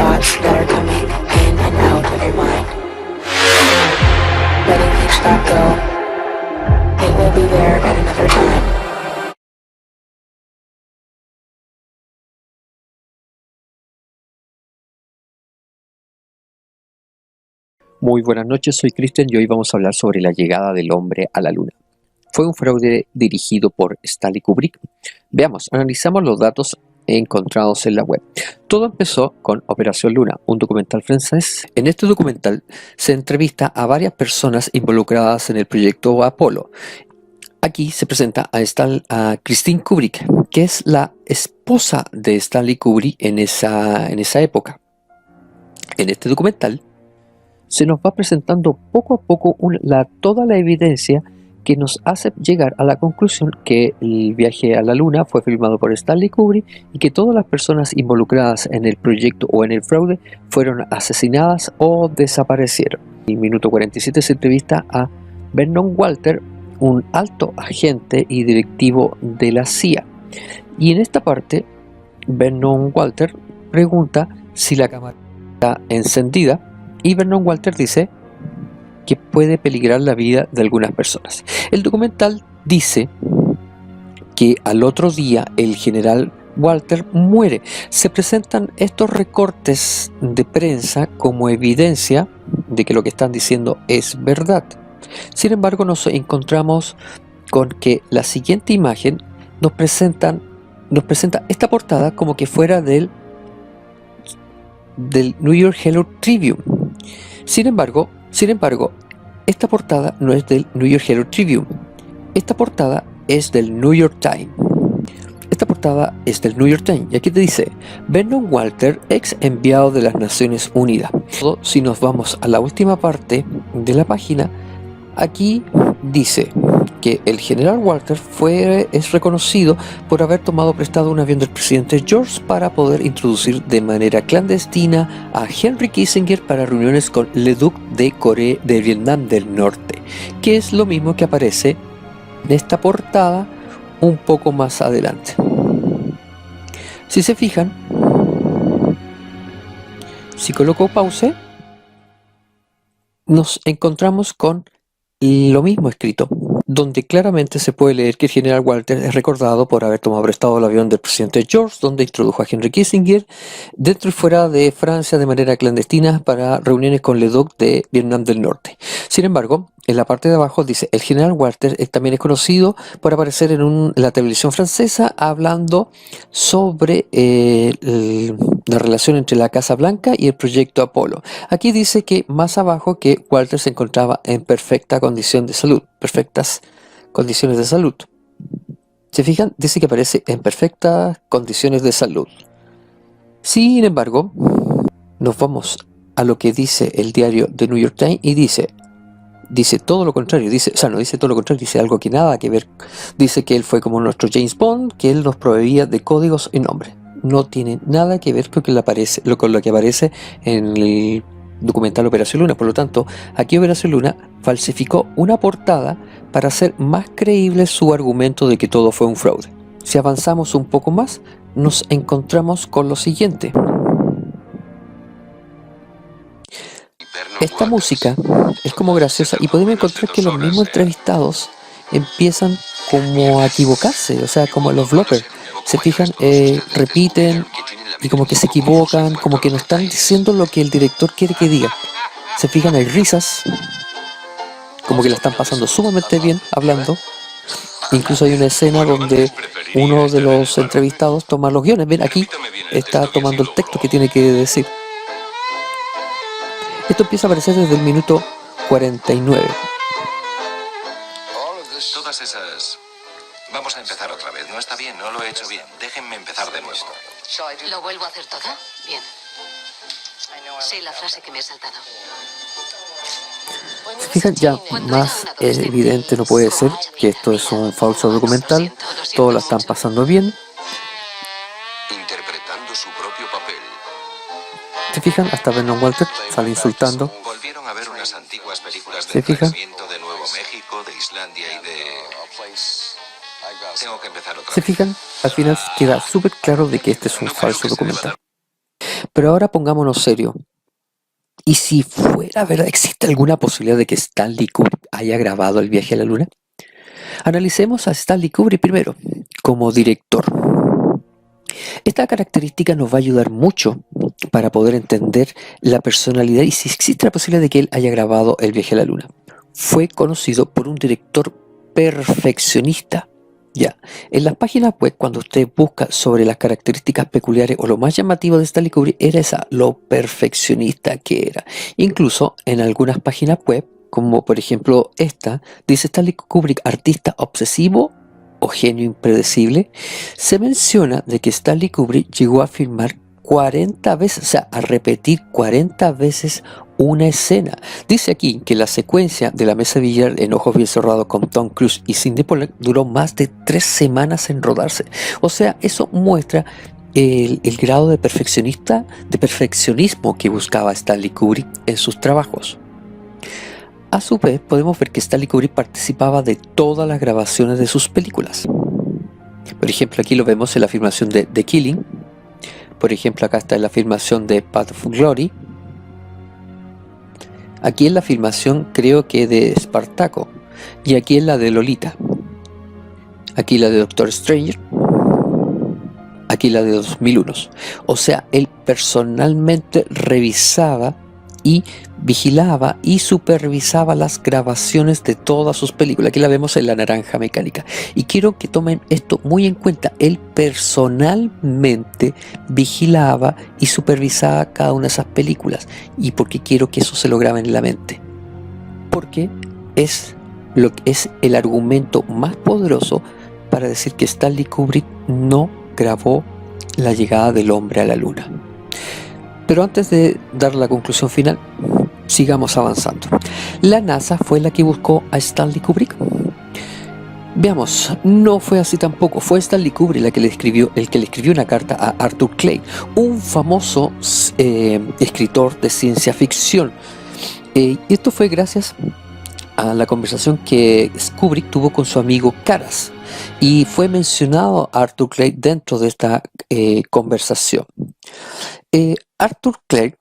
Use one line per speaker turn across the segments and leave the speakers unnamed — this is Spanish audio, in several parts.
thoughts that are coming in and out of your mind. Letting each thought go. It will be there at another time.
Muy buenas noches, soy Cristian y hoy vamos a hablar sobre la llegada del hombre a la luna. Fue un fraude dirigido por Stanley Kubrick. Veamos, analizamos los datos encontrados en la web. Todo empezó con Operación Luna, un documental francés. En este documental se entrevista a varias personas involucradas en el proyecto Apolo. Aquí se presenta a Christine Kubrick, que es la esposa de Stanley Kubrick en esa época. En este documental se nos va presentando poco a poco toda la evidencia que nos hace llegar a la conclusión que el viaje a la luna fue filmado por Stanley Kubrick y que todas las personas involucradas en el proyecto o en el fraude fueron asesinadas o desaparecieron. En minuto 47 se entrevista a Vernon Walter, un alto agente y directivo de la CIA. Y en esta parte, Vernon Walter pregunta si la cámara está encendida. Y Vernon Walter dice que puede peligrar la vida de algunas personas. El documental dice que al otro día el general Walter muere. Se presentan estos recortes de prensa como evidencia de que lo que están diciendo es verdad. Sin embargo, nos encontramos con que la siguiente imagen nos presenta esta portada como que fuera del New York Herald Tribune. Sin embargo, esta portada no es del New York Herald Tribune. Esta portada es del New York Times. Y aquí te dice Vernon Walter, ex enviado de las Naciones Unidas. Si nos vamos a la última parte de la página, aquí dice que el general Walter es reconocido por haber tomado prestado un avión del presidente George para poder introducir de manera clandestina a Henry Kissinger para reuniones con Leduc de Vietnam del Norte, que es lo mismo que aparece en esta portada un poco más adelante. Si se fijan, si coloco pause, nos encontramos con lo mismo escrito, donde claramente se puede leer que el general Walter es recordado por haber tomado prestado el avión del presidente George, donde introdujo a Henry Kissinger dentro y fuera de Francia de manera clandestina para reuniones con Leduc de Vietnam del Norte. Sin embargo, en la parte de abajo dice, el general Walter también es conocido por aparecer en la televisión francesa hablando sobre la relación entre la Casa Blanca y el proyecto Apolo. Aquí dice que más abajo que Walter se encontraba en perfectas condiciones de salud. ¿Se fijan? Dice que aparece en perfectas condiciones de salud. Sin embargo, nos vamos a lo que dice el diario The New York Times y dice todo lo contrario, no dice todo lo contrario, dice algo que nada que ver. Dice que él fue como nuestro James Bond, que él nos proveía de códigos y nombres. No tiene nada que ver con lo que aparece en el documental Operación Luna. Por lo tanto, aquí Operación Luna falsificó una portada para hacer más creíble su argumento de que todo fue un fraude. Si avanzamos un poco más, nos encontramos con lo siguiente. Esta música es como graciosa y podemos encontrar que los mismos entrevistados empiezan como a equivocarse, o sea, como los bloopers. Se fijan, repiten y como que se equivocan, como que no están diciendo lo que el director quiere que diga. Se fijan, hay risas, como que la están pasando sumamente bien hablando. Incluso hay una escena donde uno de los entrevistados toma los guiones. Ven, aquí está tomando el texto que tiene que decir. Esto empieza a aparecer desde el minuto 49.
Todas esas... Vamos a empezar otra vez. No está bien, no lo he hecho bien. Déjenme empezar de nuevo.
¿Lo vuelvo a hacer todo? Bien. Sé la frase que me he saltado.
Se fijan, ya más evidente no puede ser que esto es un falso documental. Todos la están pasando bien.
Interpretando su propio papel.
Se fijan, hasta Vernon Walter sale insultando.
Volvieron a ver unas antiguas películas
¿Se
del
fijan?
Renacimiento de Nuevo México, de Islandia y de... Tengo que empezar otra
¿Se
vez.
fijan? Al final queda súper claro de que este es un falso documental. Pero ahora pongámonos serio. ¿Y si fuera verdad, existe alguna posibilidad de que Stanley Kubrick haya grabado el viaje a la luna? Analicemos a Stanley Kubrick primero, como director. Esta característica nos va a ayudar mucho para poder entender la personalidad y si existe la posibilidad de que él haya grabado el viaje a la luna. Fue conocido por un director perfeccionista. Ya, en las páginas web, cuando usted busca sobre las características peculiares o lo más llamativo de Stanley Kubrick, era lo perfeccionista que era. Incluso en algunas páginas web, como por ejemplo esta, dice Stanley Kubrick, artista obsesivo o genio impredecible, se menciona de que Stanley Kubrick llegó a filmar 40 veces, o sea, a repetir 40 veces una escena. Dice aquí que la secuencia de la mesa de billar en Ojos Bien Cerrados con Tom Cruise y Sidney Pollack duró más de 3 semanas en rodarse. O sea, eso muestra el grado de perfeccionismo que buscaba Stanley Kubrick en sus trabajos. A su vez, podemos ver que Stanley Kubrick participaba de todas las grabaciones de sus películas. Por ejemplo, aquí lo vemos en la filmación de The Killing. Por ejemplo, acá está en la filmación de Path of Glory. Aquí en la filmación, creo que de Espartaco. Y aquí en la de Lolita. Aquí la de Doctor Stranger. Aquí la de 2001. O sea, él personalmente revisaba y vigilaba y supervisaba las grabaciones de todas sus películas. Aquí la vemos en La Naranja Mecánica. Y quiero que tomen esto muy en cuenta. Él personalmente vigilaba y supervisaba cada una de esas películas. ¿Y por qué quiero que eso se lo graben en la mente? Porque es lo que es el argumento más poderoso para decir que Stanley Kubrick no grabó la llegada del hombre a la luna. Pero antes de dar la conclusión final, sigamos avanzando. La NASA fue la que buscó a Stanley Kubrick. Veamos, no fue así tampoco. Fue Stanley Kubrick el que le escribió una carta a Arthur Clarke, un famoso escritor de ciencia ficción. Y esto fue gracias a la conversación que Kubrick tuvo con su amigo Karras. Y fue mencionado Arthur Clarke dentro de esta conversación. Arthur Clarke,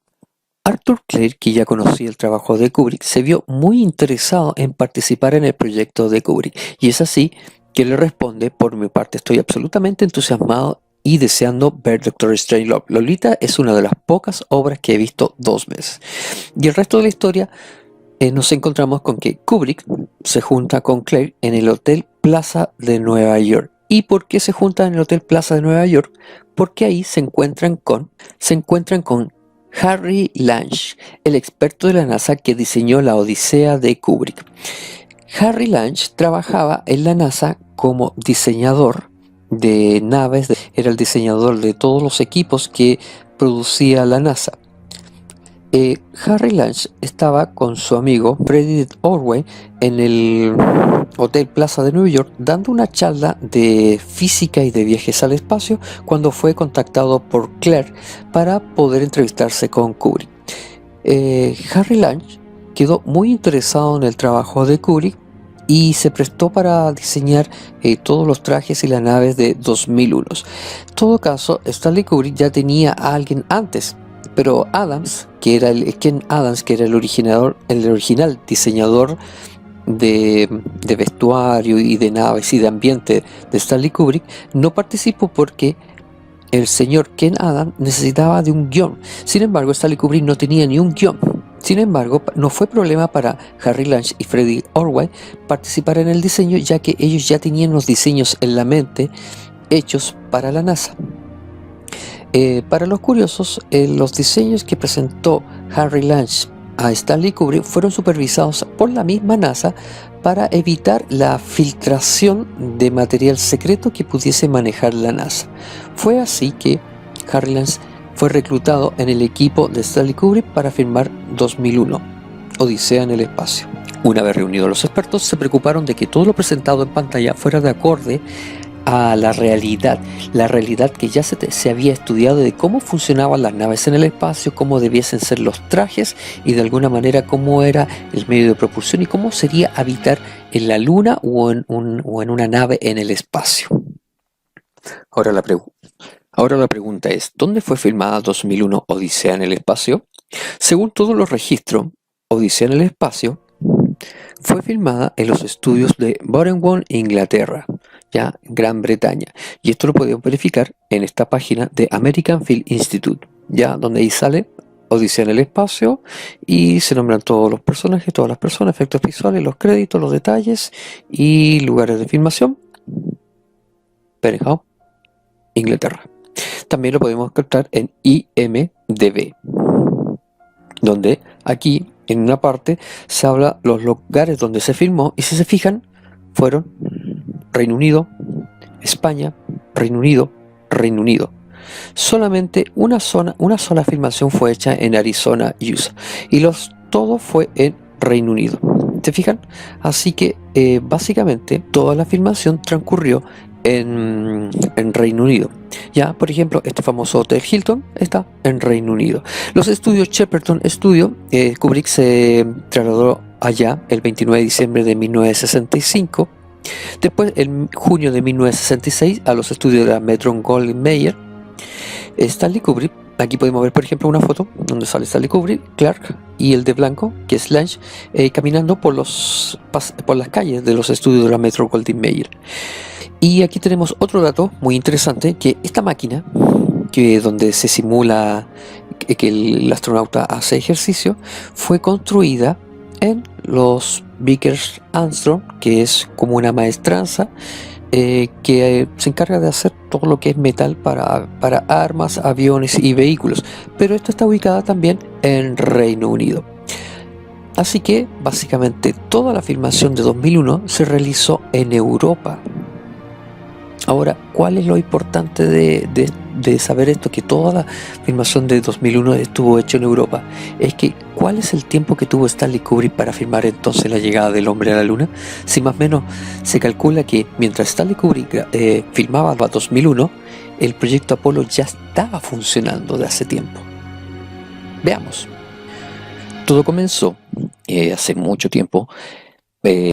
que ya conocía el trabajo de Kubrick, se vio muy interesado en participar en el proyecto de Kubrick. Y es así que le responde: por mi parte estoy absolutamente entusiasmado y deseando ver Doctor Strangelove. Lolita es una de las pocas obras que he visto 2 veces. Y el resto de la historia nos encontramos con que Kubrick se junta con Clarke en el Hotel Plaza de Nueva York. ¿Y por qué se juntan en el Hotel Plaza de Nueva York? Porque ahí se encuentran con Harry Lange, el experto de la NASA que diseñó la Odisea de Kubrick. Harry Lange trabajaba en la NASA como diseñador de naves, era el diseñador de todos los equipos que producía la NASA. Harry Lange estaba con su amigo Freddie Orwell en el Hotel Plaza de Nueva York dando una charla de física y de viajes al espacio cuando fue contactado por Clarke para poder entrevistarse con Kubrick. Harry Lange quedó muy interesado en el trabajo de Kubrick y se prestó para diseñar todos los trajes y las naves de 2001. En todo caso, Stanley Kubrick ya tenía a alguien antes, pero Ken Adams, que era el original diseñador de vestuario y de naves y de ambiente de Stanley Kubrick, no participó porque el señor Ken Adams necesitaba de un guión. Sin embargo, Stanley Kubrick no tenía ni un guión. Sin embargo, no fue problema para Harry Lange y Freddie Orwell participar en el diseño, ya que ellos ya tenían los diseños en la mente hechos para la NASA. Para los curiosos, los diseños que presentó Harry Lange a Stanley Kubrick fueron supervisados por la misma NASA para evitar la filtración de material secreto que pudiese manejar la NASA. Fue así que Harry Lange fue reclutado en el equipo de Stanley Kubrick para filmar 2001, Odisea en el espacio. Una vez reunidos los expertos, se preocuparon de que todo lo presentado en pantalla fuera de acorde a la realidad que ya se había estudiado de cómo funcionaban las naves en el espacio, cómo debiesen ser los trajes y de alguna manera cómo era el medio de propulsión y cómo sería habitar en la luna o en una nave en el espacio. Ahora la pregunta es, ¿dónde fue filmada 2001 Odisea en el espacio? Según todos los registros, Odisea en el espacio fue filmada en los estudios de Borehamwood, Inglaterra, ya Gran Bretaña. Y esto lo podemos verificar en esta página de American Film Institute, ya donde ahí sale Odisea en el espacio y se nombran todos los personajes, todas las personas, efectos visuales, los créditos, los detalles y lugares de filmación. Borehamwood, Inglaterra. También lo podemos encontrar en IMDb, donde aquí en una parte se habla los lugares donde se filmó y si se fijan fueron Reino Unido, España, Reino Unido, Reino Unido. Solamente una sola filmación fue hecha en Arizona, USA y todo fue en Reino Unido. ¿Se fijan? Así que básicamente toda la filmación transcurrió en Reino Unido. Ya, por ejemplo, este famoso Hotel Hilton está en Reino Unido. Los estudios Shepperton Studio, Kubrick se trasladó allá el 29 de diciembre de 1965. Después, en junio de 1966, a los estudios de la Metro-Goldwyn-Mayer, Stanley Kubrick. Aquí podemos ver, por ejemplo, una foto donde sale Stanley Kubrick, Clark y el de blanco, que es Lange, caminando por las calles de los estudios de la Metro-Goldwyn-Mayer. Y aquí tenemos otro dato muy interesante, que esta máquina, donde se simula que el astronauta hace ejercicio, fue construida en los Vickers Armstrong, que es como una maestranza que se encarga de hacer todo lo que es metal para armas, aviones y vehículos, pero esta está ubicada también en Reino Unido. Así que básicamente toda la filmación de 2001 se realizó en Europa. Ahora, ¿cuál es lo importante de saber esto? Que toda la filmación de 2001 estuvo hecha en Europa. Es que, ¿cuál es el tiempo que tuvo Stanley Kubrick para filmar entonces la llegada del hombre a la luna? Si más o menos se calcula que mientras Stanley Kubrick filmaba 2001, el proyecto Apolo ya estaba funcionando de hace tiempo. Veamos. Todo comenzó hace mucho tiempo.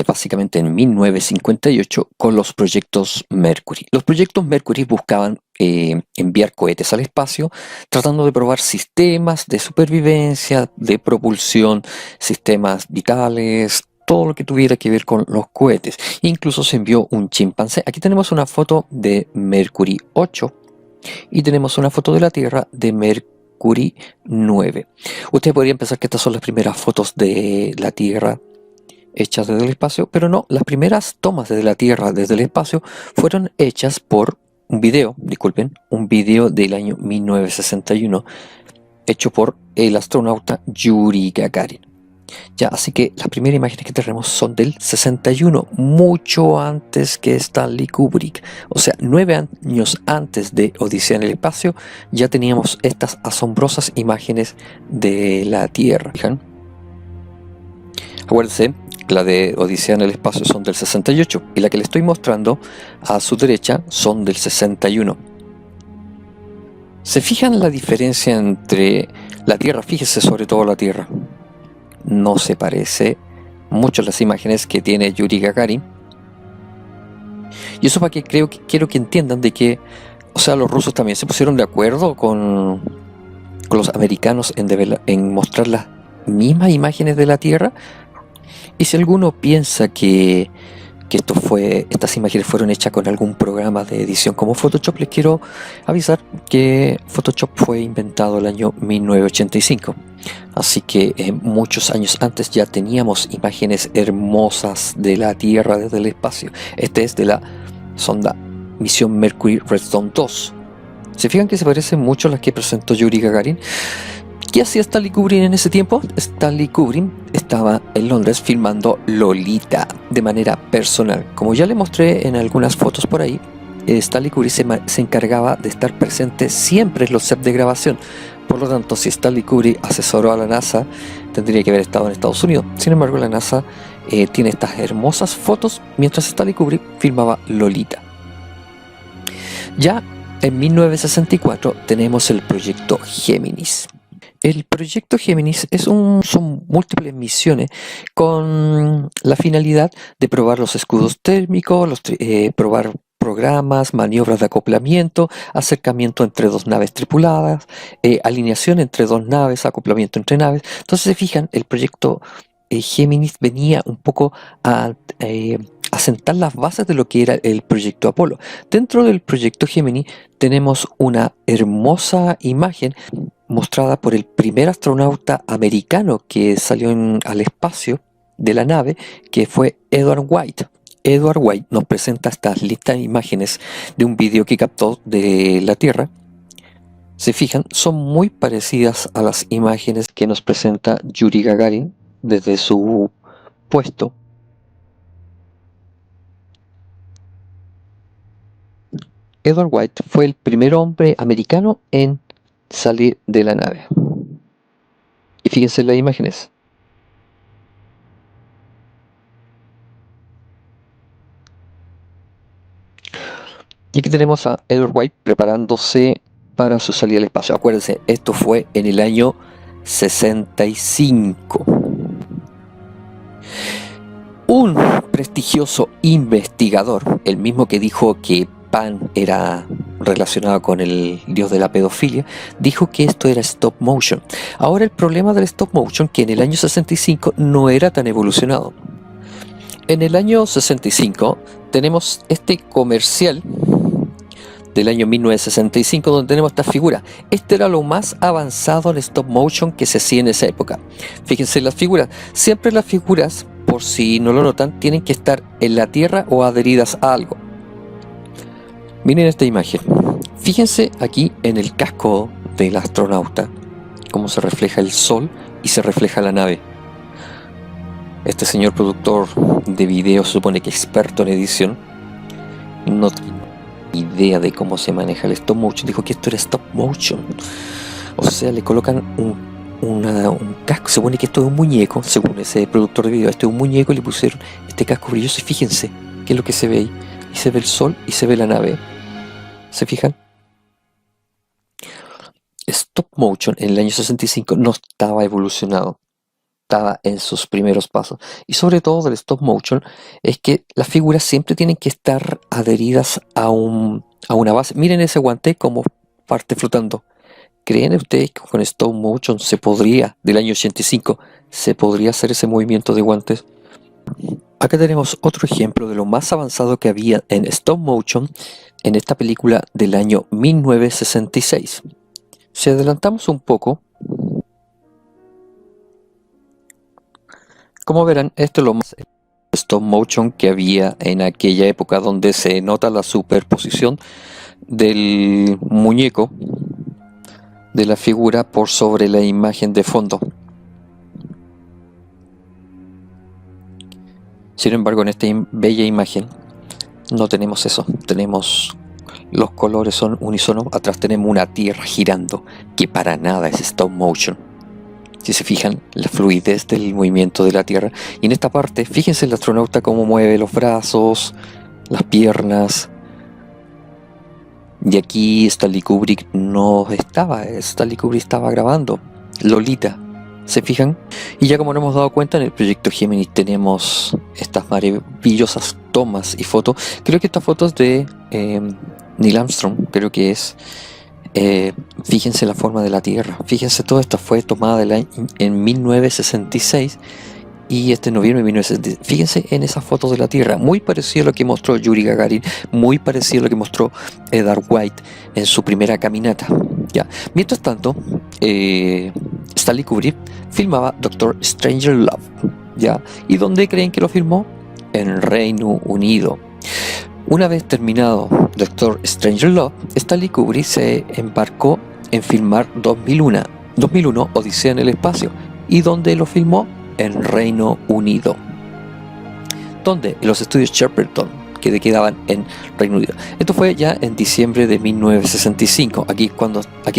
Básicamente en 1958 con los proyectos Mercury. Los proyectos Mercury buscaban enviar cohetes al espacio tratando de probar sistemas de supervivencia, de propulsión, sistemas vitales, todo lo que tuviera que ver con los cohetes. Incluso se envió un chimpancé. Aquí tenemos una foto de Mercury 8 y tenemos una foto de la Tierra de Mercury 9. Ustedes podrían pensar que estas son las primeras fotos de la Tierra hechas desde el espacio, pero no, las primeras tomas desde la Tierra, desde el espacio, fueron hechas por un video del año 1961, hecho por el astronauta Yuri Gagarin. Ya, así que las primeras imágenes que tenemos son del 61, mucho antes que Stanley Kubrick. O sea, 9 años antes de Odisea en el espacio, ya teníamos estas asombrosas imágenes de la Tierra. ¿Fijan? Acuérdense, la de Odisea en el espacio son del 68 y la que le estoy mostrando a su derecha son del 61. ¿Se fijan la diferencia entre la Tierra? Fíjese sobre todo la Tierra. No se parece mucho a las imágenes que tiene Yuri Gagarin. Y eso para que quiero que entiendan de que, o sea, los rusos también se pusieron de acuerdo con los americanos en mostrar las mismas imágenes de la Tierra. Y si alguno piensa que estas imágenes fueron hechas con algún programa de edición como Photoshop, les quiero avisar que Photoshop fue inventado el año 1985. Así que muchos años antes ya teníamos imágenes hermosas de la Tierra desde el espacio. Este es de la sonda Misión Mercury Redstone 2. ¿Se fijan que se parecen mucho a las que presentó Yuri Gagarin? ¿Qué hacía Stanley Kubrick en ese tiempo? Stanley Kubrick estaba en Londres filmando Lolita de manera personal. Como ya le mostré en algunas fotos por ahí, Stanley Kubrick se encargaba de estar presente siempre en los sets de grabación. Por lo tanto, si Stanley Kubrick asesoró a la NASA, tendría que haber estado en Estados Unidos. Sin embargo, la NASA tiene estas hermosas fotos mientras Stanley Kubrick filmaba Lolita. Ya en 1964 tenemos el proyecto Géminis. El proyecto Géminis son múltiples misiones con la finalidad de probar los escudos térmicos, probar programas, maniobras de acoplamiento, acercamiento entre dos naves tripuladas, alineación entre dos naves, acoplamiento entre naves. Entonces, se fijan, el proyecto Géminis venía un poco a sentar las bases de lo que era el proyecto Apolo. Dentro del proyecto Gemini tenemos una hermosa imagen mostrada por el primer astronauta americano que salió al espacio de la nave, que fue Edward White. Edward White nos presenta estas listas de imágenes de un vídeo que captó de la Tierra. Se fijan, son muy parecidas a las imágenes que nos presenta Yuri Gagarin desde su puesto. Edward White fue el primer hombre americano en salir de la nave. Y fíjense en las imágenes. Y aquí tenemos a Edward White preparándose para su salida al espacio. Acuérdense, esto fue en el año 65. Un prestigioso investigador, el mismo que dijo que Pan era relacionado con el dios de la pedofilia, dijo que esto era stop motion. Ahora, el problema del stop motion, que en el año 65 no era tan evolucionado. En el año 65 tenemos este comercial del año 1965 donde tenemos esta figura. Este era lo más avanzado en stop motion que se hacía en esa época. Fíjense en las figuras. Siempre las figuras, por si no lo notan, tienen que estar en la tierra o adheridas a algo. Miren esta imagen. Fíjense aquí en el casco del astronauta cómo se refleja el sol y se refleja la nave. Este señor productor de video, se supone que experto en edición, no tiene idea de cómo se maneja el stop motion. Dijo que esto era stop motion. O sea, le colocan un casco. Se supone que esto es un muñeco, según ese productor de video. Este es un muñeco y le pusieron este casco brilloso. Y fíjense qué es lo que se ve ahí. Y se ve el sol y se ve la nave. ¿Se fijan? Stop motion en el año 65 no estaba evolucionado. Estaba en sus primeros pasos. Y sobre todo del stop motion es que las figuras siempre tienen que estar adheridas a una base. Miren ese guante como parte flotando. ¿Creen ustedes que con stop motion se podría, del año 85, se podría hacer ese movimiento de guantes? Acá tenemos otro ejemplo de lo más avanzado que había en stop motion en esta película del año 1966. Si adelantamos un poco, como verán, esto es lo más stop motion que había en aquella época, donde se nota la superposición del muñeco de la figura por sobre la imagen de fondo. Sin embargo, en esta bella imagen no tenemos eso. Tenemos los colores son unísonos. Atrás tenemos una tierra girando, que para nada es stop motion. Si se fijan, la fluidez del movimiento de la tierra. Y en esta parte, fíjense el astronauta cómo mueve los brazos, las piernas. Y aquí Stanley Kubrick no estaba. Stanley Kubrick estaba grabando Lolita. ¿Se fijan? Y ya como nos hemos dado cuenta, en el proyecto Géminis tenemos estas maravillosas tomas y fotos. Creo que estas fotos de Neil Armstrong, creo que es. Fíjense la forma de la Tierra. Fíjense, todo esto fue tomada en 1966 y noviembre de 1966. Fíjense en esas fotos de la Tierra. Muy parecido a lo que mostró Yuri Gagarin. Muy parecido a lo que mostró Edward White en su primera caminata. ¿Ya? Mientras tanto, Stanley Kubrick filmaba Doctor Strangelove, ¿ya? ¿Y dónde creen que lo filmó? En Reino Unido. Una vez terminado Doctor Strangelove, Stanley Kubrick se embarcó en filmar 2001 Odisea en el espacio. ¿Y dónde lo filmó? En Reino Unido. ¿Dónde? En los estudios Shepperton, que quedaban en Reino Unido. Esto fue ya en diciembre de 1965. Aquí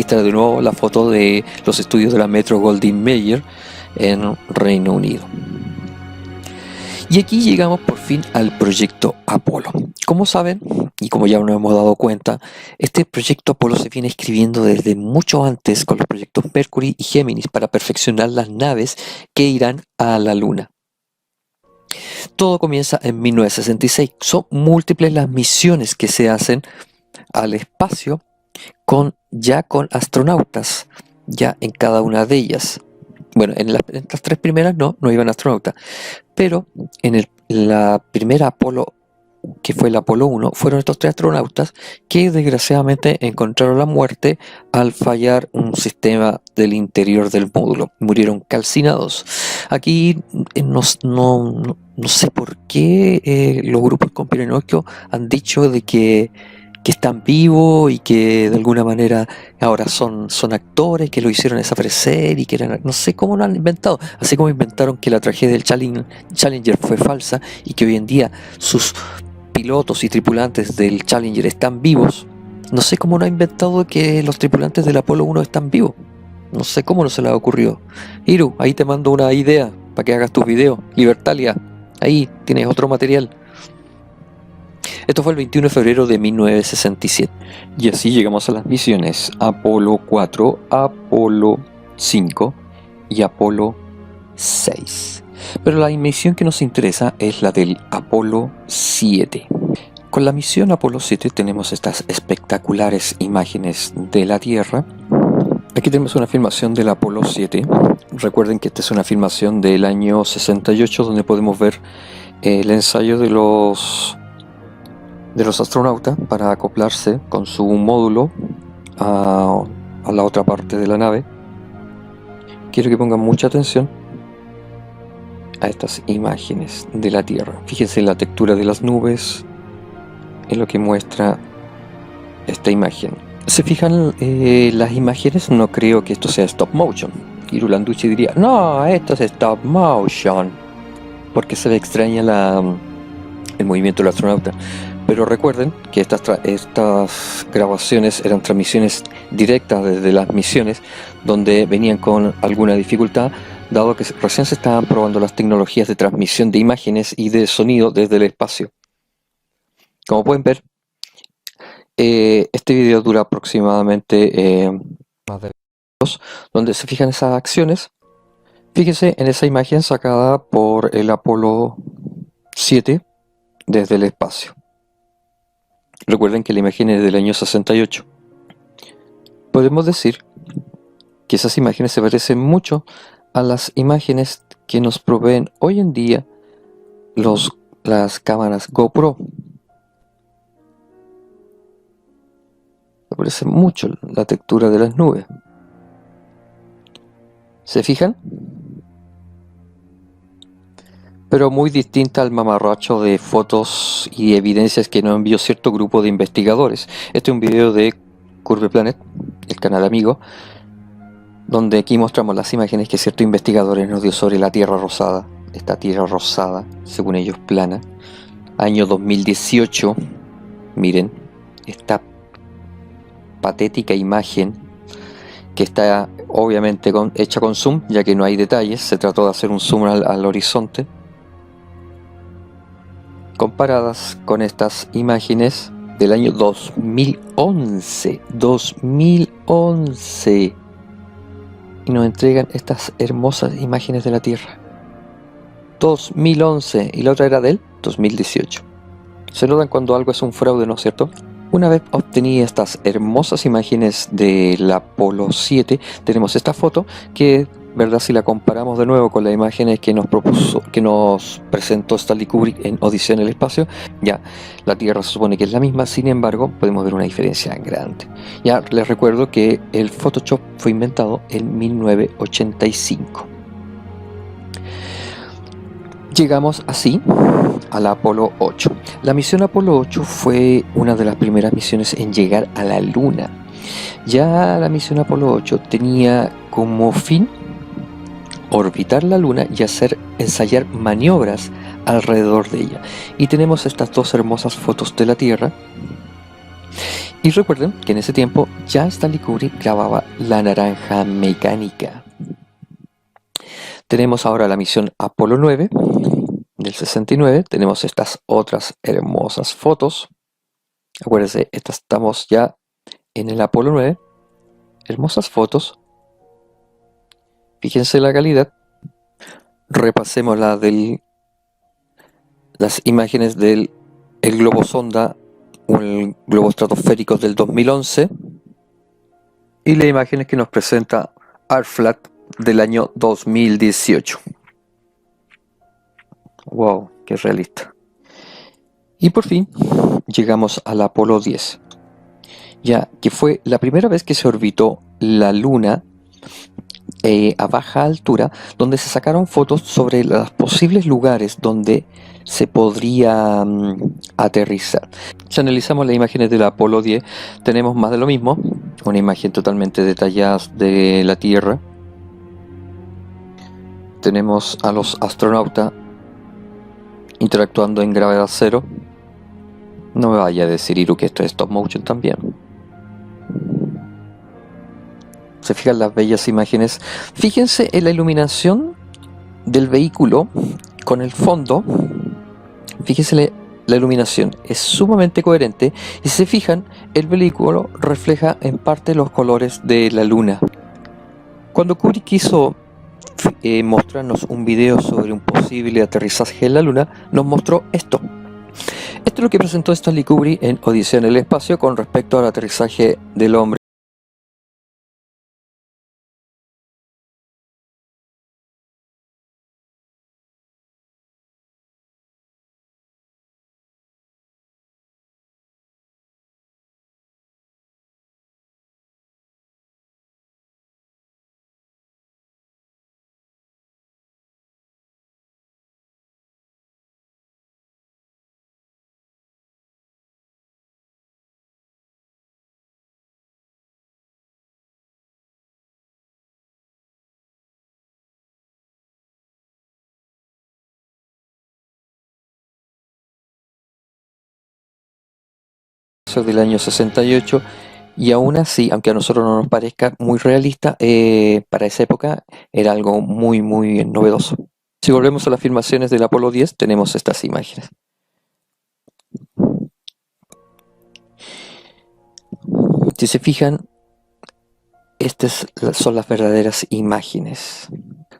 está de nuevo la foto de los estudios de la Metro Goldwyn Mayer en Reino Unido. Y aquí llegamos por fin al proyecto Apolo. Como saben, y como ya nos hemos dado cuenta, este proyecto Apolo se viene escribiendo desde mucho antes con los proyectos Mercury y Géminis para perfeccionar las naves que irán a la Luna. Todo comienza en 1966. Son múltiples las misiones que se hacen al espacio ya con astronautas, ya en cada una de ellas. Bueno, en las tres primeras no iban astronautas, pero en la primera Apolo, que fue el Apolo 1, fueron estos tres astronautas que desgraciadamente encontraron la muerte al fallar un sistema del interior del módulo. Murieron calcinados. Aquí no sé por qué los grupos conspiranoicos han dicho de que están vivos y que de alguna manera ahora son actores que lo hicieron desaparecer y que eran, no sé cómo lo han inventado, así como inventaron que la tragedia del Challenger fue falsa y que hoy en día sus pilotos y tripulantes del Challenger están vivos. No sé cómo no ha inventado que los tripulantes del Apolo 1 están vivos. No sé cómo no se le ha ocurrido. Iru, ahí te mando una idea para que hagas tus videos. Libertalia, ahí tienes otro material. Esto fue el 21 de febrero de 1967. Y así llegamos a las misiones Apolo 4, Apolo 5 y Apolo 6. Pero la misión que nos interesa es la del Apolo 7. Con la misión Apolo 7 tenemos estas espectaculares imágenes de la Tierra. Aquí tenemos una filmación del Apolo 7. Recuerden que esta es una filmación del año 68 donde podemos ver el ensayo de los astronautas para acoplarse con su módulo a la otra parte de la nave. Quiero que pongan mucha atención a estas imágenes de la Tierra. Fíjense en la textura de las nubes, en lo que muestra esta imagen. ¿Se fijan las imágenes? No creo que esto sea stop motion. Iru Landucci diría, no, esto es stop motion, porque se le extraña el movimiento del astronauta. Pero recuerden que estas grabaciones eran transmisiones directas desde las misiones, donde venían con alguna dificultad, dado que recién se estaban probando las tecnologías de transmisión de imágenes y de sonido desde el espacio. Como pueden ver, este video dura aproximadamente más de minutos, donde se fijan esas acciones. Fíjense en esa imagen sacada por el Apolo 7 desde el espacio. Recuerden que la imagen es del año 68. Podemos decir que esas imágenes se parecen mucho a las imágenes que nos proveen hoy en día las cámaras GoPro. Se parece mucho la textura de las nubes. ¿Se fijan? Pero muy distinta al mamarracho de fotos y evidencias que nos envió cierto grupo de investigadores. Este es un video de Curve Planet, el canal amigo, donde aquí mostramos las imágenes que ciertos investigadores nos dio sobre la Tierra rosada. Esta Tierra rosada, según ellos plana. Año 2018. Miren, esta patética imagen que está obviamente hecha con zoom, ya que no hay detalles. Se trató de hacer un zoom al horizonte. Comparadas con estas imágenes del año 2011. 2011. Y nos entregan estas hermosas imágenes de la Tierra. 2011. Y la otra era del 2018. Se notan cuando algo es un fraude, ¿no es cierto? Una vez obtenidas estas hermosas imágenes del Apolo 7, tenemos esta foto que, ¿verdad? Si la comparamos de nuevo con las imágenes que nos presentó Stanley Kubrick en Odisea en el espacio, ya la Tierra se supone que es la misma, sin embargo, podemos ver una diferencia grande. Ya les recuerdo que el Photoshop fue inventado en 1985. Llegamos así a la Apolo 8. La misión Apolo 8 fue una de las primeras misiones en llegar a la Luna. Ya la misión Apolo 8 tenía como fin orbitar la Luna y ensayar maniobras alrededor de ella. Y tenemos estas dos hermosas fotos de la Tierra. Y recuerden que en ese tiempo ya Stanley Kubrick grababa La Naranja Mecánica. Tenemos ahora la misión Apolo 9 del 69. Tenemos estas otras hermosas fotos. Acuérdense, estamos ya en el Apolo 9. Hermosas fotos. Fíjense la calidad. Repasemos la del las imágenes del el globo sonda o el globo estratosférico del 2011 y las imágenes que nos presenta ARFLAT del año 2018. Wow, qué realista. Y por fin llegamos al Apolo 10, ya que fue la primera vez que se orbitó la Luna a baja altura, donde se sacaron fotos sobre los posibles lugares donde se podría aterrizar. Si analizamos las imágenes del Apolo 10, tenemos más de lo mismo, una imagen totalmente detallada de la Tierra. Tenemos a los astronautas interactuando en gravedad cero. No me vaya a decir, Iru, que esto es stop motion también. Se fijan las bellas imágenes. Fíjense en la iluminación del vehículo con el fondo. Fíjense la iluminación, es sumamente coherente. Y si se fijan, el vehículo refleja en parte los colores de la luna. Cuando Kubrick quiso mostrarnos un video sobre un posible aterrizaje en la luna, nos mostró esto. Esto es lo que presentó Stanley Kubrick en Odisea en el espacio con respecto al aterrizaje del hombre. Del año 68, y aún así, aunque a nosotros no nos parezca muy realista, para esa época era algo muy novedoso. Si volvemos a las filmaciones del Apolo 10, tenemos estas imágenes. Si se fijan, estas son las verdaderas imágenes.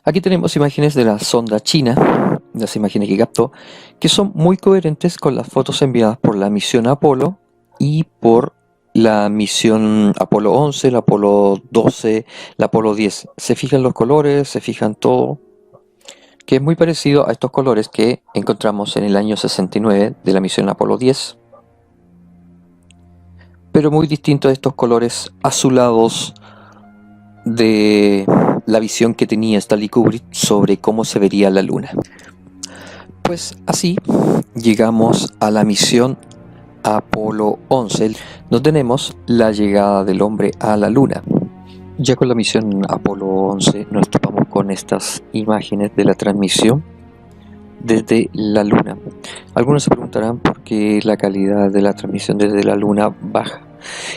Aquí tenemos imágenes de la sonda china, las imágenes que captó, que son muy coherentes con las fotos enviadas por la misión Apolo y por la misión Apolo 11, el Apolo 12, el Apolo 10. Se fijan los colores, se fijan todo, que es muy parecido a estos colores que encontramos en el año 69 de la misión Apolo 10, pero muy distinto a estos colores azulados de la visión que tenía Stanley Kubrick sobre cómo se vería la luna. Pues así llegamos a la misión Apolo 11, donde tenemos la llegada del hombre a la luna. Ya con la misión Apolo 11 nos topamos con estas imágenes de la transmisión desde la luna. Algunos se preguntarán por qué la calidad de la transmisión desde la luna baja,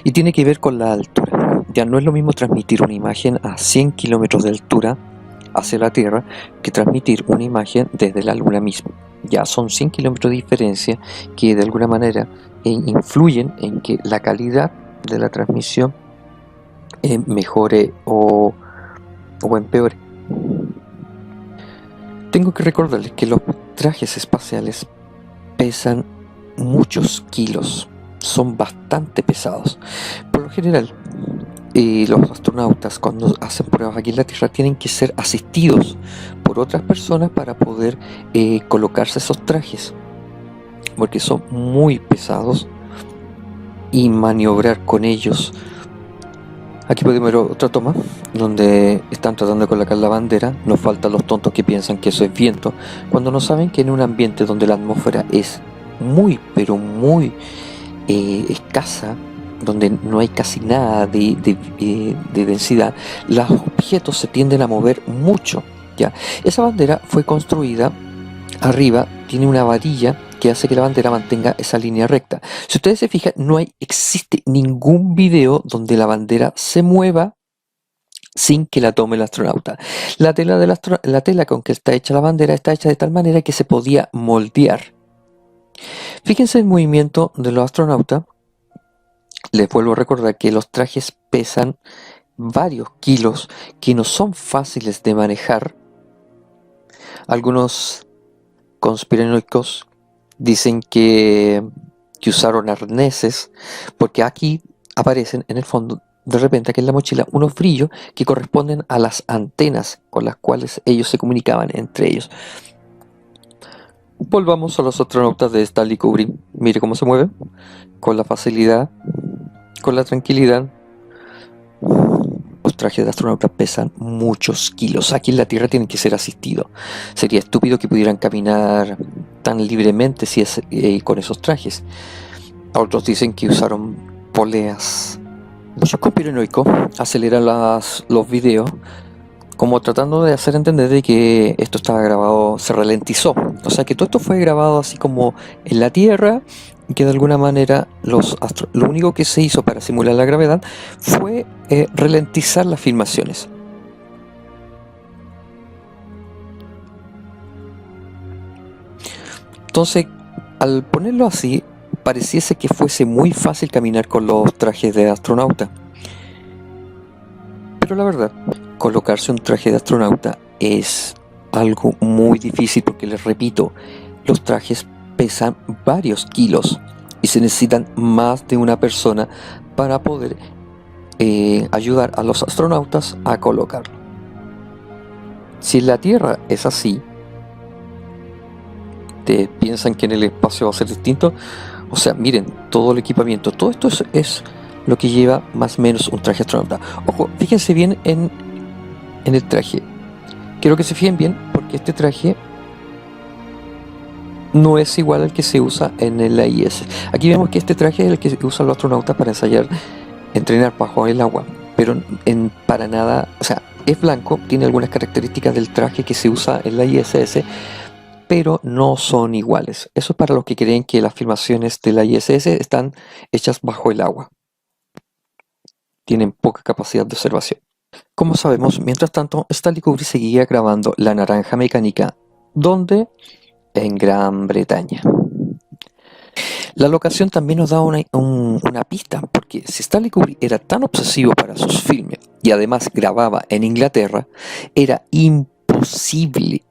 y tiene que ver con la altura. Ya no es lo mismo transmitir una imagen a 100 kilómetros de altura hacia la Tierra que transmitir una imagen desde la luna misma. Ya son 100 kilómetros de diferencia que de alguna manera influyen en que la calidad de la transmisión mejore o empeore. Tengo que recordarles que los trajes espaciales pesan muchos kilos, son bastante pesados. Por lo general, los astronautas, cuando hacen pruebas aquí en la Tierra, tienen que ser asistidos por otras personas para poder colocarse esos trajes, porque son muy pesados y maniobrar con ellos. Aquí podemos ver otra toma donde están tratando de colocar la bandera. Nos faltan los tontos que piensan que eso es viento, cuando no saben que en un ambiente donde la atmósfera es muy escasa, donde no hay casi nada de densidad, los objetos se tienden a mover mucho. ¿Ya? Esa bandera fue construida arriba, tiene una varilla que hace que la bandera mantenga esa línea recta. Si ustedes se fijan, no existe ningún video donde la bandera se mueva sin que la tome el astronauta. La tela con que está hecha la bandera está hecha de tal manera que se podía moldear. Fíjense el movimiento de los astronautas. Les vuelvo a recordar que los trajes pesan varios kilos que no son fáciles de manejar. Algunos conspiranoicos Dicen que usaron arneses, porque aquí aparecen en el fondo, de repente aquí en la mochila, unos brillos que corresponden a las antenas con las cuales ellos se comunicaban entre ellos. Volvamos a los astronautas de Stanley Kubrick. Mire cómo se mueven, con la facilidad, con la tranquilidad. Los trajes de astronauta pesan muchos kilos. Aquí en la Tierra tienen que ser asistidos. Sería estúpido que pudieran caminar tan libremente si es, con esos trajes. Otros dicen que usaron poleas. Muchos conspiranoicos aceleran los videos como tratando de hacer entender de que esto estaba grabado, se ralentizó. O sea que todo esto fue grabado así como en la Tierra, y que de alguna manera lo único que se hizo para simular la gravedad fue ralentizar las filmaciones. Entonces, al ponerlo así, pareciese que fuese muy fácil caminar con los trajes de astronauta. Pero la verdad, colocarse un traje de astronauta es algo muy difícil porque, les repito, los trajes pesan varios kilos y se necesitan más de una persona para poder ayudar a los astronautas a colocarlo. Si en la Tierra es así, ¿te piensan que en el espacio va a ser distinto? O sea, miren, todo el equipamiento, todo esto es lo que lleva más o menos un traje astronauta. Ojo, fíjense bien en el traje. Quiero que se fijen bien porque este traje no es igual al que se usa en el IS. Aquí vemos que este traje es el que usan los astronautas para ensayar, entrenar bajo el agua, pero para nada, o sea, es blanco, tiene algunas características del traje que se usa en la ISS, pero no son iguales. Eso es para los que creen que las filmaciones de la ISS están hechas bajo el agua. Tienen poca capacidad de observación. Como sabemos, mientras tanto, Stanley Kubrick seguía grabando La Naranja Mecánica, donde en Gran Bretaña. La locación también nos da una pista, porque si Stanley Kubrick era tan obsesivo para sus filmes y además grababa en Inglaterra, era imposible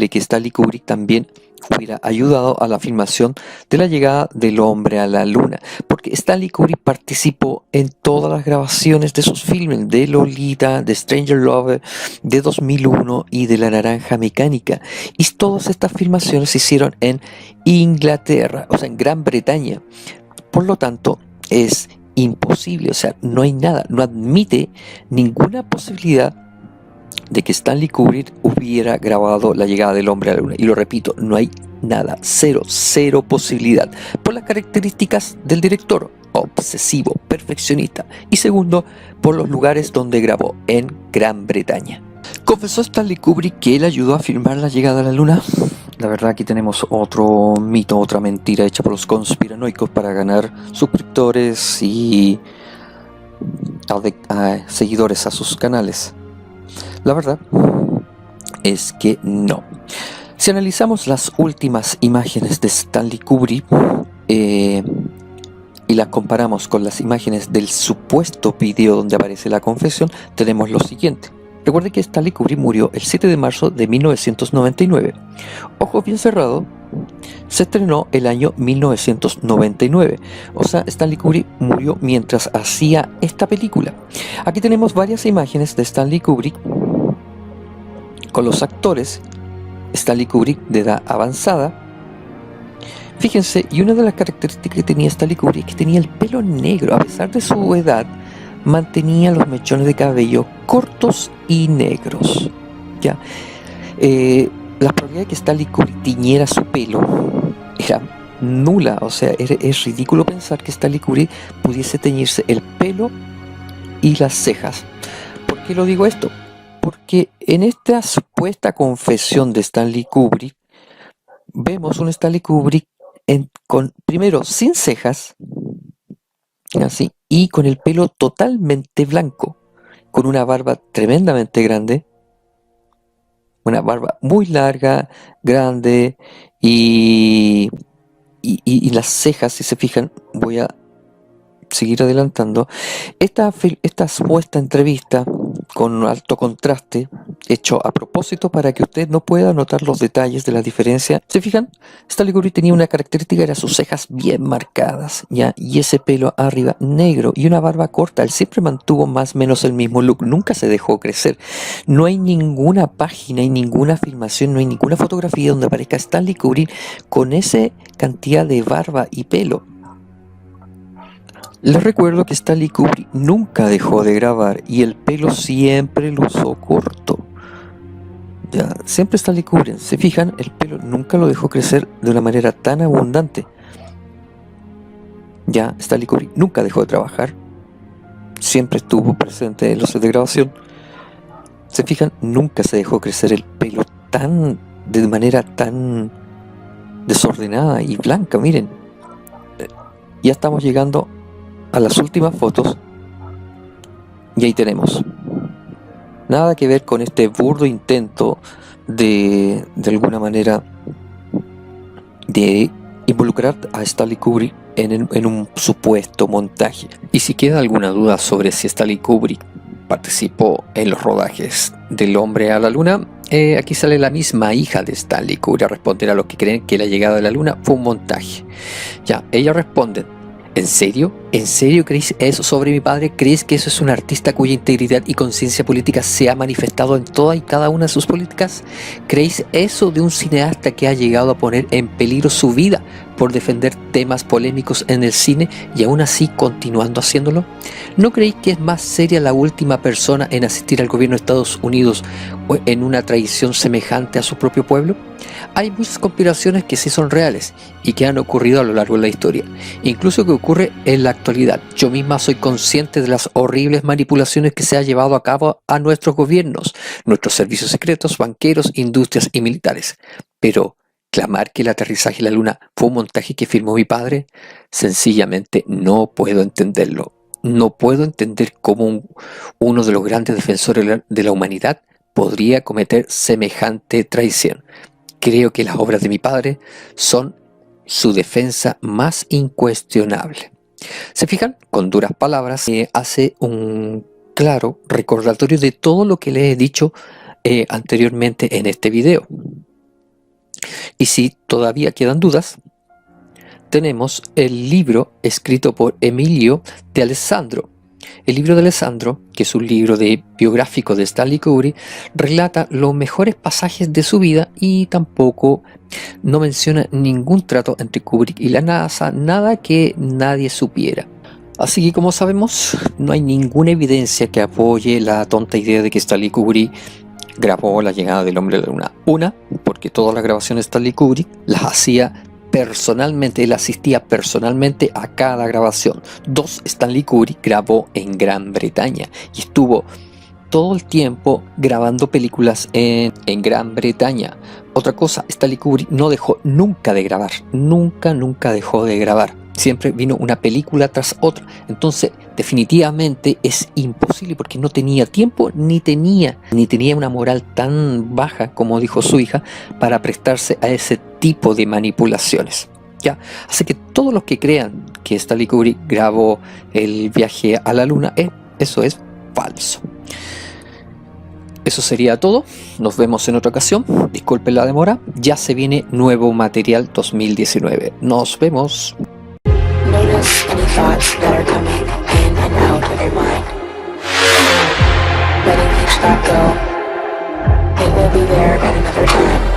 que Stanley Kubrick también hubiera ayudado a la filmación de la llegada del hombre a la luna, porque Stanley Kubrick participó en todas las grabaciones de sus filmes, de Lolita, de Stranger Love, de 2001 y de La Naranja Mecánica, y todas estas filmaciones se hicieron en Inglaterra, o sea, en Gran Bretaña. Por lo tanto, es imposible, o sea, no hay nada, no admite ninguna posibilidad de que Stanley Kubrick hubiera grabado la llegada del hombre a la luna. Y lo repito, no hay nada, cero posibilidad, por las características del director, obsesivo, perfeccionista, y segundo, por los lugares donde grabó, en Gran Bretaña. ¿Confesó Stanley Kubrick que él ayudó a filmar la llegada a la luna? La verdad, aquí tenemos otro mito, otra mentira hecha por los conspiranoicos para ganar suscriptores y seguidores a sus canales. La verdad es que no. Si analizamos las últimas imágenes de Stanley Kubrick y las comparamos con las imágenes del supuesto video donde aparece la confesión, tenemos lo siguiente. Recuerde que Stanley Kubrick murió el 7 de marzo de 1999. Ojos bien cerrados, se estrenó el año 1999. O sea, Stanley Kubrick murió mientras hacía esta película. Aquí tenemos varias imágenes de Stanley Kubrick con los actores. Stanley Kubrick de edad avanzada. Fíjense, y una de las características que tenía Stanley Kubrick es que tenía el pelo negro. A pesar de su edad, mantenía los mechones de cabello cortos y negros. ¿Ya? La probabilidad de que Stanley Kubrick tiñera su pelo era nula. O sea, es ridículo pensar que Stanley Kubrick pudiese teñirse el pelo y las cejas. ¿Por qué lo digo esto? Porque en esta supuesta confesión de Stanley Kubrick vemos un Stanley Kubrick primero sin cejas, así, y con el pelo totalmente blanco, con una barba tremendamente grande, una barba muy larga, grande, y las cejas, si se fijan, voy a seguir adelantando. Esta supuesta entrevista con alto contraste hecho a propósito para que usted no pueda notar los detalles de la diferencia. ¿Se fijan? Stanley Kubrick tenía una característica, eran sus cejas bien marcadas, ¿ya? Y ese pelo arriba negro y una barba corta. Él siempre mantuvo más o menos el mismo look, nunca se dejó crecer. No hay ninguna página, y ninguna filmación, no hay ninguna fotografía donde aparezca Stanley Kubrick con esa cantidad de barba y pelo. Les recuerdo que Stanley Kubrick nunca dejó de grabar y el pelo siempre lo usó corto. Ya, siempre Stanley Kubrick, se fijan, el pelo nunca lo dejó crecer de una manera tan abundante. Ya, Stanley Kubrick nunca dejó de trabajar, siempre estuvo presente en los sets de grabación. Se fijan, nunca se dejó crecer el pelo de manera tan desordenada y blanca. Miren, ya estamos llegando a las últimas fotos y ahí tenemos. Nada que ver con este burdo intento de alguna manera de involucrar a Stanley Kubrick en un supuesto montaje. Y si queda alguna duda sobre si Stanley Kubrick participó en los rodajes del Hombre a la Luna, aquí sale la misma hija de Stanley Kubrick a responder a los que creen que la llegada de la Luna fue un montaje. Ya, ella responde: ¿en serio? ¿En serio creéis eso sobre mi padre? ¿Creéis que eso es un artista cuya integridad y conciencia política se ha manifestado en toda y cada una de sus políticas? ¿Creéis eso de un cineasta que ha llegado a poner en peligro su vida por defender temas polémicos en el cine y aún así continuando haciéndolo? ¿No creéis que es más seria la última persona en asistir al gobierno de Estados Unidos en una traición semejante a su propio pueblo? Hay muchas conspiraciones que sí son reales y que han ocurrido a lo largo de la historia, incluso que ocurre en la actualidad. Yo misma soy consciente de las horribles manipulaciones que se ha llevado a cabo a nuestros gobiernos, nuestros servicios secretos, banqueros, industrias y militares. Pero clamar que el aterrizaje en la Luna fue un montaje que filmó mi padre, sencillamente no puedo entenderlo. No puedo entender cómo uno de los grandes defensores de la humanidad podría cometer semejante traición. Creo que las obras de mi padre son su defensa más incuestionable. ¿Se fijan? Con duras palabras hace un claro recordatorio de todo lo que les he dicho anteriormente en este video. Y si todavía quedan dudas, tenemos el libro escrito por Emilio de Alessandro. El libro de Alessandro, que es un libro biográfico de Stanley Kubrick, relata los mejores pasajes de su vida y tampoco no menciona ningún trato entre Kubrick y la NASA, nada que nadie supiera. Así que, como sabemos, no hay ninguna evidencia que apoye la tonta idea de que Stanley Kubrick grabó la llegada del hombre a la Luna. Una, porque todas las grabaciones de Stanley Kubrick las hacía personalmente, él asistía personalmente a cada grabación. Dos, Stanley Kubrick grabó en Gran Bretaña y estuvo todo el tiempo grabando películas en Gran Bretaña. Otra cosa, Stanley Kubrick no dejó nunca de grabar, nunca dejó de grabar. Siempre vino una película tras otra. Entonces, definitivamente es imposible, porque no tenía tiempo ni tenía una moral tan baja, como dijo su hija, para prestarse a ese tipo de manipulaciones. ¿Ya? Así que todos los que crean que Stanley Kubrick grabó el viaje a la Luna, eso es falso. Eso sería todo. Nos vemos en otra ocasión. Disculpen la demora. Ya se viene nuevo material 2019. Nos vemos.
Notice any thoughts that are coming in and out of your mind. Letting each thought go. It will be there at another time.